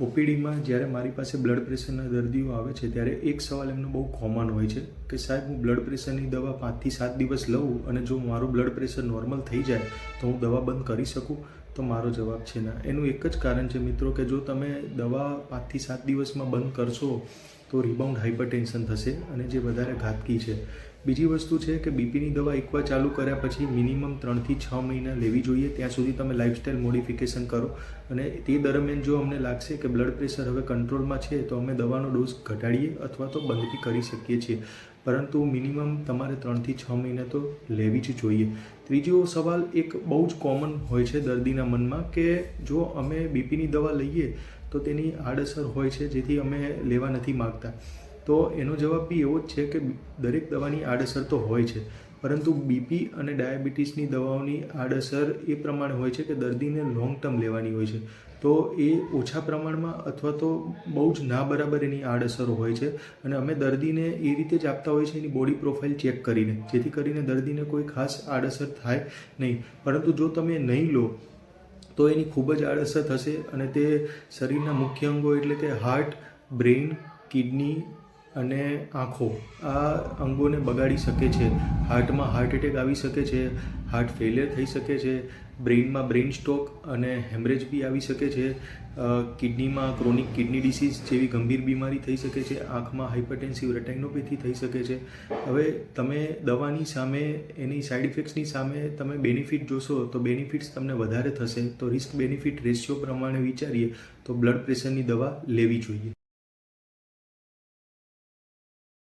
ઓપીડીમાં જ્યારે મારી પાસે બ્લડ પ્રેશરના દર્દીઓ આવે છે ત્યારે એક સવાલ એમનો બહુ કોમન હોય છે કે સાહેબ હું બ્લડ પ્રેશરની દવા 5 થી 7 દિવસ લઉં અને જો મારું બ્લડ પ્રેશર નોર્મલ થઈ જાય તો હું દવા બંધ કરી શકું? તો મારો જવાબ છે ના. એનું એક જ કારણ છે મિત્રો કે જો તમે દવા 5 થી 7 દિવસમાં બંધ કરશો તો રિબાઉન્ડ હાઇપરટેન્શન થશે અને જે વધારે ઘાતકી છે. બીજી વસ્તુ છે કે બીપીની દવા એકવાર ચાલુ કર્યા પછી મિનિમમ 3 થી 6 મહિના લેવી જોઈએ. ત્યાં સુધી તમે લાઇફસ્ટાઇલ મોડિફિકેશન કરો અને તે દરમિયાન જો અમને લાગશે કે બ્લડ પ્રેશર હવે કંટ્રોલમાં છે તો અમે દવાનો ડોઝ ઘટાડીએ અથવા તો બંધ બી કરી શકીએ છીએ. પરંતુ મિનિમમ તમારે 3 થી 6 મહિના તો લેવી જ જોઈએ. ત્રીજો સવાલ એક બહુ જ કોમન હોય છે દર્દીના મનમાં કે જો અમે બીપીની દવા લઈએ તો તેની આડઅસર હોય છે જેથી અમે લેવા નથી માગતા. તો એનો જવાબ બી એવો જ છે કે દરેક દવાની આડઅસર તો હોય છે, પરંતુ બીપી અને ડાયાબિટીસની દવાઓની આડઅસર એ પ્રમાણે હોય છે કે દર્દીને લોંગ ટર્મ લેવાની હોય છે. તો એ ઓછા પ્રમાણમાં અથવા તો બહુ જ ના બરાબર એની આડઅસરો હોય છે અને અમે દર્દીને એ રીતે જ આપતા હોય છે એની બોડી પ્રોફાઇલ ચેક કરીને, જેથી કરીને દર્દીને કોઈ ખાસ આડઅસર થાય નહીં. પરંતુ જો તમે નહીં લો તો એની ખૂબ જ આડઅસર થશે અને તે શરીરના મુખ્ય અંગો એટલે કે હાર્ટ, બ્રેઇન, કિડની અને આંખો આ અંગોને બગાડી શકે છે. હાર્ટમાં હાર્ટ એટેક આવી શકે છે, હાર્ટ ફેલિયર થઈ શકે છે, બ્રેઇનમાં બ્રેઇન સ્ટ્રોક અને હેમરેજ બી આવી શકે છે, કિડનીમાં ક્રોનિક કિડની ડિસીઝ જેવી ગંભીર બીમારી થઈ શકે છે, આંખમાં હાઇપરટેન્સિવ રેટાઇનોપેથી થઈ શકે છે. હવે તમે દવાની સામે એની સાઇડ ઇફેક્ટ્સની સામે તમે બેનિફિટ જોશો તો બેનિફિટ્સ તમને વધારે થશે. તો રિસ્ક બેનિફિટ રેશિયો પ્રમાણે વિચારીએ તો બ્લડ પ્રેશરની દવા લેવી જોઈએ.